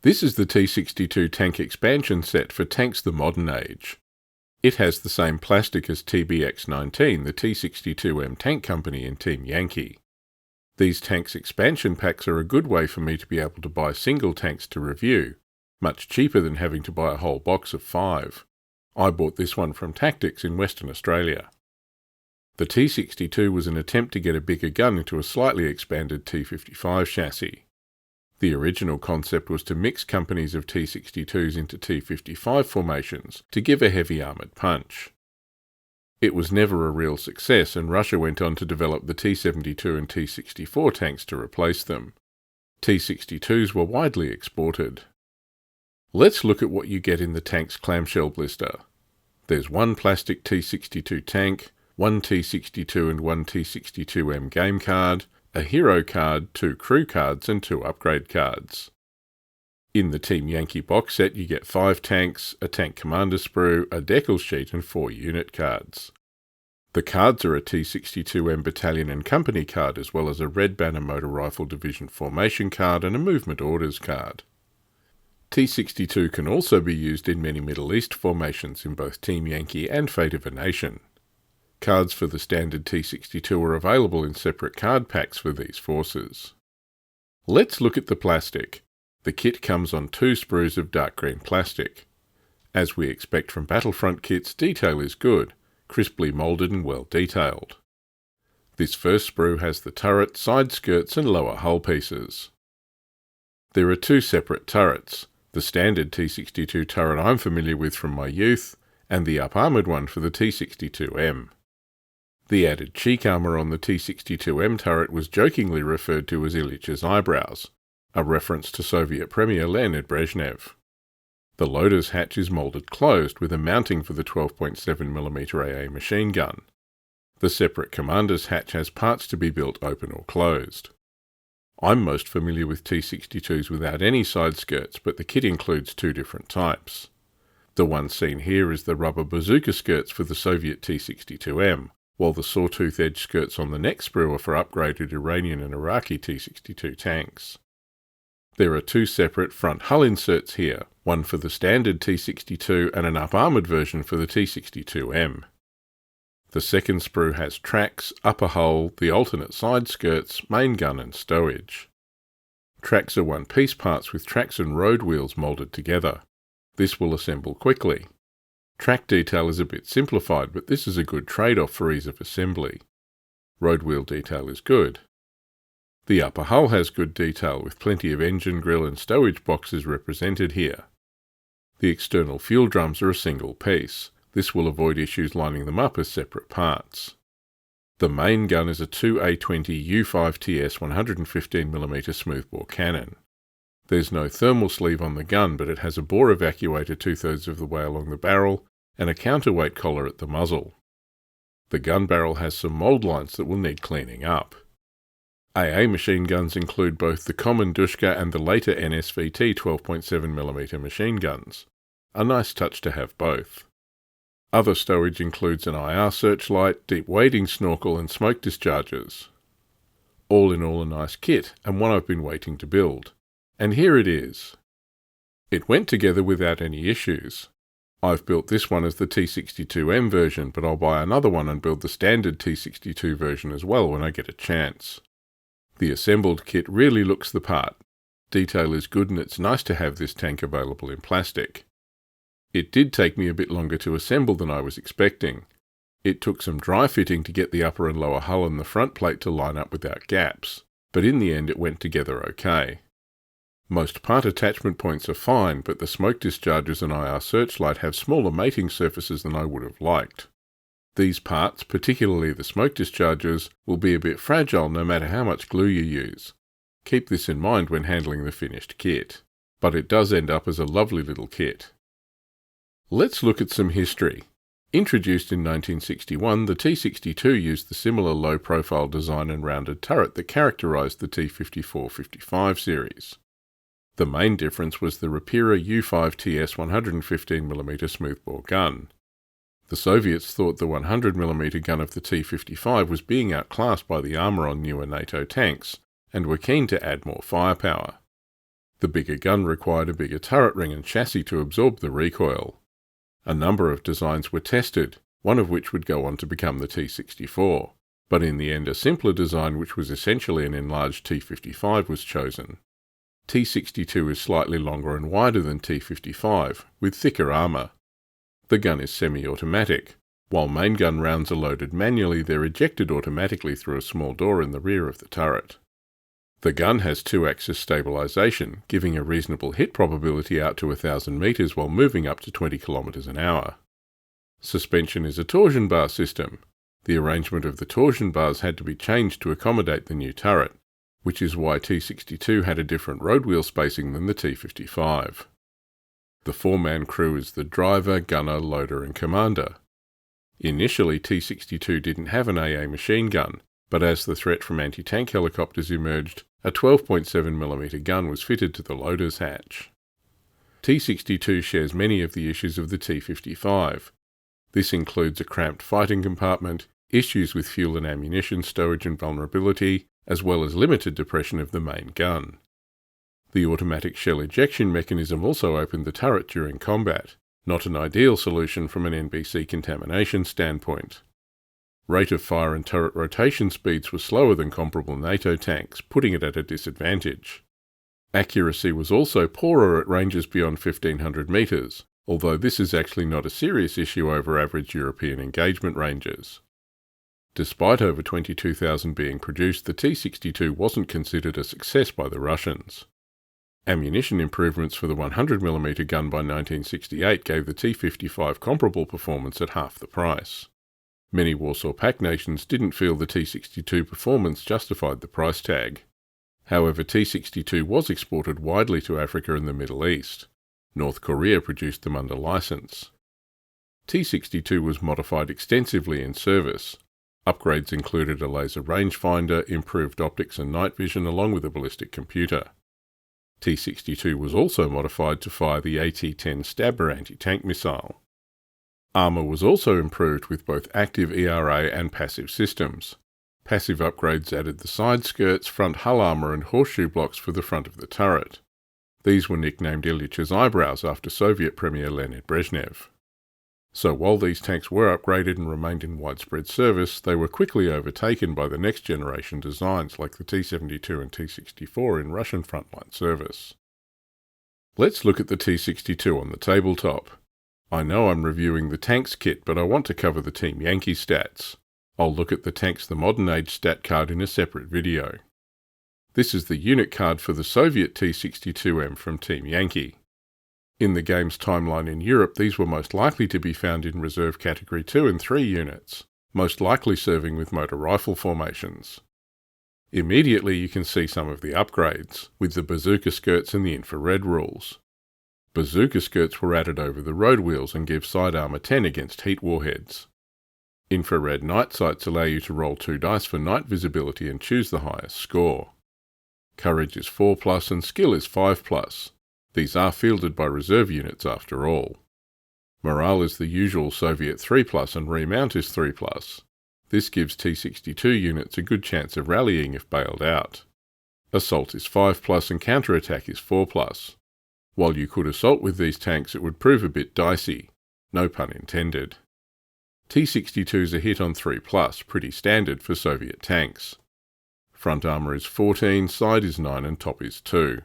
This is the T-62 tank expansion set for tanks the modern age. It has the same plastic as TBX-19, the T-62M tank company in Team Yankee. These tanks expansion packs are a good way for me to be able to buy single tanks to review, much cheaper than having to buy a whole box of 5. I bought this one from Tactics in Western Australia. The T-62 was an attempt to get a bigger gun into a slightly expanded T-55 chassis. The original concept was to mix companies of T-62s into T-55 formations to give a heavy armoured punch. It was never a real success, and Russia went on to develop the T-72 and T-64 tanks to replace them. T-62s were widely exported. Let's look at what you get in the tank's clamshell blister. There's one plastic T-62 tank, one T-62 and one T-62M game card, a hero card, 2 crew cards and 2 upgrade cards. In the Team Yankee box set you get 5 tanks, a tank commander sprue, a decal sheet and 4 unit cards. The cards are a T-62M battalion and company card, as well as a Red Banner Motor Rifle Division formation card and a movement orders card. T-62 can also be used in many Middle East formations in both Team Yankee and Fate of a Nation. Cards for the standard T-62 are available in separate card packs for these forces. Let's look at the plastic. The kit comes on 2 sprues of dark green plastic. As we expect from Battlefront kits, detail is good, crisply moulded and well detailed. This first sprue has the turret, side skirts and lower hull pieces. There are 2 separate turrets, the standard T-62 turret I'm familiar with from my youth, and the up-armoured one for the T-62M. The added cheek armour on the T-62M turret was jokingly referred to as Ilitch's eyebrows, a reference to Soviet Premier Leonid Brezhnev. The loader's hatch is moulded closed with a mounting for the 12.7mm AA machine gun. The separate commander's hatch has parts to be built open or closed. I'm most familiar with T-62s without any side skirts, but the kit includes 2 different types. The one seen here is the rubber bazooka skirts for the Soviet T-62M, while the sawtooth edge skirts on the next sprue are for upgraded Iranian and Iraqi T-62 tanks. There are 2 separate front hull inserts here, one for the standard T-62 and an up-armoured version for the T-62M. The second sprue has tracks, upper hull, the alternate side skirts, main gun and stowage. Tracks are one-piece parts with tracks and road wheels moulded together. This will assemble quickly. Track detail is a bit simplified, but this is a good trade-off for ease of assembly. Road wheel detail is good. The upper hull has good detail with plenty of engine grille and stowage boxes represented here. The external fuel drums are a single piece. This will avoid issues lining them up as separate parts. The main gun is a 2A20 U5TS 115mm smoothbore cannon. There's no thermal sleeve on the gun, but it has a bore evacuator 2/3 of the way along the barrel and a counterweight collar at the muzzle. The gun barrel has some mould lines that will need cleaning up. AA machine guns include both the common Dushka and the later NSVT 12.7mm machine guns. A nice touch to have both. Other stowage includes an IR searchlight, deep wading snorkel and smoke dischargers. All in all a nice kit, and one I've been waiting to build. And here it is. It went together without any issues. I've built this one as the T-62M version, but I'll buy another one and build the standard T-62 version as well when I get a chance. The assembled kit really looks the part. Detail is good and it's nice to have this tank available in plastic. It did take me a bit longer to assemble than I was expecting. It took some dry fitting to get the upper and lower hull and the front plate to line up without gaps, but in the end it went together okay. Most part attachment points are fine, but the smoke dischargers and IR searchlight have smaller mating surfaces than I would have liked. These parts, particularly the smoke dischargers, will be a bit fragile no matter how much glue you use. Keep this in mind when handling the finished kit. But it does end up as a lovely little kit. Let's look at some history. Introduced in 1961, the T-62 used the similar low-profile design and rounded turret that characterised the T-54-55 series. The main difference was the Rapira U5TS 115mm smoothbore gun. The Soviets thought the 100mm gun of the T-55 was being outclassed by the armour on newer NATO tanks, and were keen to add more firepower. The bigger gun required a bigger turret ring and chassis to absorb the recoil. A number of designs were tested, one of which would go on to become the T-64, but in the end a simpler design which was essentially an enlarged T-55 was chosen. T-62 is slightly longer and wider than T-55, with thicker armour. The gun is semi-automatic. While main gun rounds are loaded manually, they're ejected automatically through a small door in the rear of the turret. The gun has 2-axis stabilisation, giving a reasonable hit probability out to 1,000 metres while moving up to 20 km an hour. Suspension is a torsion bar system. The arrangement of the torsion bars had to be changed to accommodate the new turret, which is why T-62 had a different road wheel spacing than the T-55. The 4-man crew is the driver, gunner, loader and commander. Initially, T-62 didn't have an AA machine gun, but as the threat from anti-tank helicopters emerged, a 12.7mm gun was fitted to the loader's hatch. T-62 shares many of the issues of the T-55. This includes a cramped fighting compartment, issues with fuel and ammunition stowage and vulnerability, as well as limited depression of the main gun. The automatic shell ejection mechanism also opened the turret during combat, not an ideal solution from an NBC contamination standpoint. Rate of fire and turret rotation speeds were slower than comparable NATO tanks, putting it at a disadvantage. Accuracy was also poorer at ranges beyond 1,500 metres, although this is actually not a serious issue over average European engagement ranges. Despite over 22,000 being produced, the T-62 wasn't considered a success by the Russians. Ammunition improvements for the 100mm gun by 1968 gave the T-55 comparable performance at half the price. Many Warsaw Pact nations didn't feel the T-62 performance justified the price tag. However, T-62 was exported widely to Africa and the Middle East. North Korea produced them under license. T-62 was modified extensively in service. Upgrades included a laser rangefinder, improved optics and night vision, along with a ballistic computer. T-62 was also modified to fire the AT-10 Stabber anti-tank missile. Armour was also improved with both active ERA and passive systems. Passive upgrades added the side skirts, front hull armour and horseshoe blocks for the front of the turret. These were nicknamed Ilyach's eyebrows after Soviet Premier Leonid Brezhnev. So while these tanks were upgraded and remained in widespread service, they were quickly overtaken by the next generation designs like the T-72 and T-64 in Russian frontline service. Let's look at the T-62 on the tabletop. I know I'm reviewing the tanks kit, but I want to cover the Team Yankee stats. I'll look at the Tanks the Modern Age stat card in a separate video. This is the unit card for the Soviet T-62M from Team Yankee. In the game's timeline in Europe, these were most likely to be found in Reserve Category 2 and 3 units, most likely serving with motor rifle formations. Immediately you can see some of the upgrades, with the bazooka skirts and the infrared rules. Bazooka skirts were added over the road wheels and give side armour 10 against heat warheads. Infrared night sights allow you to roll 2 dice for night visibility and choose the highest score. Courage is 4+, and skill is 5+. These are fielded by reserve units after all. Morale is the usual Soviet 3+, and remount is 3+. This gives T-62 units a good chance of rallying if bailed out. Assault is 5+, and counterattack is 4+. While you could assault with these tanks, it would prove a bit dicey. No pun intended. T-62's a hit on 3+, pretty standard for Soviet tanks. Front armour is 14, side is 9 and top is 2.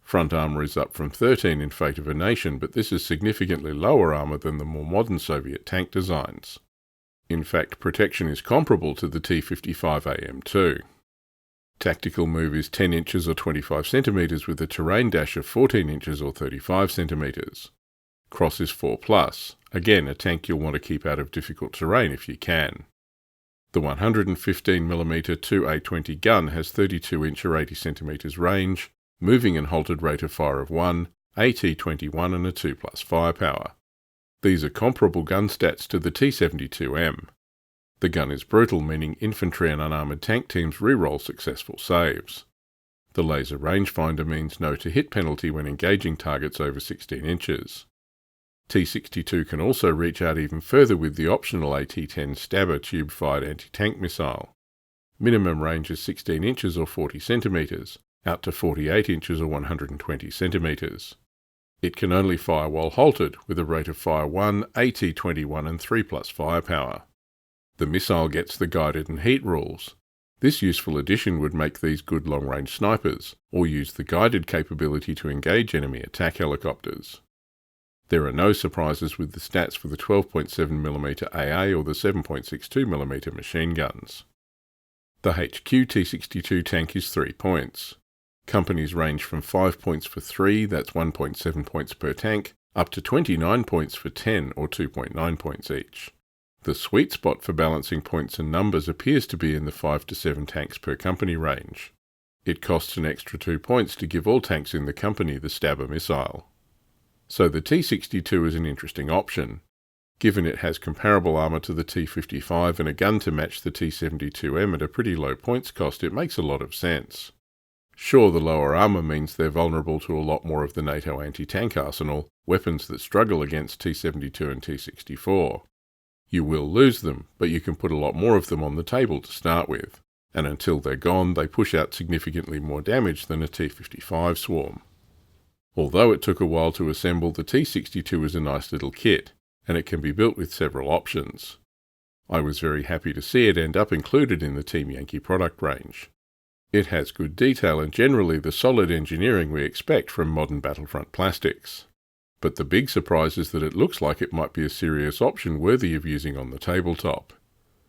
Front armour is up from 13 in Fate of a Nation, but this is significantly lower armour than the more modern Soviet tank designs. In fact, protection is comparable to the T-55AM2. Tactical move is 10 inches or 25 centimetres with a terrain dash of 14 inches or 35 centimetres. Cross is 4+, again a tank you'll want to keep out of difficult terrain if you can. The 115mm 2A20 gun has 32-inch or 80 centimetres range, moving and halted rate of fire of 1, AT-21 and a 2+ firepower. These are comparable gun stats to the T-72M. The gun is brutal, meaning infantry and unarmoured tank teams reroll successful saves. The laser rangefinder means no to hit penalty when engaging targets over 16 inches. T-62 can also reach out even further with the optional AT-10 Stabber tube-fired anti-tank missile. Minimum range is 16 inches or 40 centimetres, out to 48 inches or 120 centimetres. It can only fire while halted, with a rate of fire 1, AT-21 and 3+ firepower. The missile gets the guided and heat rules. This useful addition would make these good long-range snipers, or use the guided capability to engage enemy attack helicopters. There are no surprises with the stats for the 12.7mm AA or the 7.62mm machine guns. The HQ T-62 tank is 3 points. Companies range from 5 points for 3, that's 1.7 points per tank, up to 29 points for 10 or 2.9 points each. The sweet spot for balancing points and numbers appears to be in the 5 to 7 tanks per company range. It costs an extra 2 points to give all tanks in the company the Stabber missile. So the T-62 is an interesting option. Given it has comparable armour to the T-55 and a gun to match the T-72M at a pretty low points cost, it makes a lot of sense. Sure, the lower armour means they're vulnerable to a lot more of the NATO anti-tank arsenal, weapons that struggle against T-72 and T-64. You will lose them, but you can put a lot more of them on the table to start with, and until they're gone, they push out significantly more damage than a T-55 swarm. Although it took a while to assemble, the T-62 is a nice little kit, and it can be built with several options. I was very happy to see it end up included in the Team Yankee product range. It has good detail and generally the solid engineering we expect from modern Battlefront plastics. But the big surprise is that it looks like it might be a serious option worthy of using on the tabletop.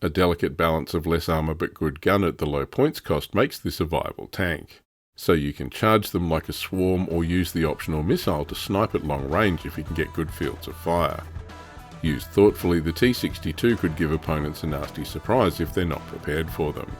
A delicate balance of less armour but good gun at the low points cost makes this a viable tank. So you can charge them like a swarm or use the optional missile to snipe at long range if you can get good fields of fire. Used thoughtfully, the T-62 could give opponents a nasty surprise if they're not prepared for them.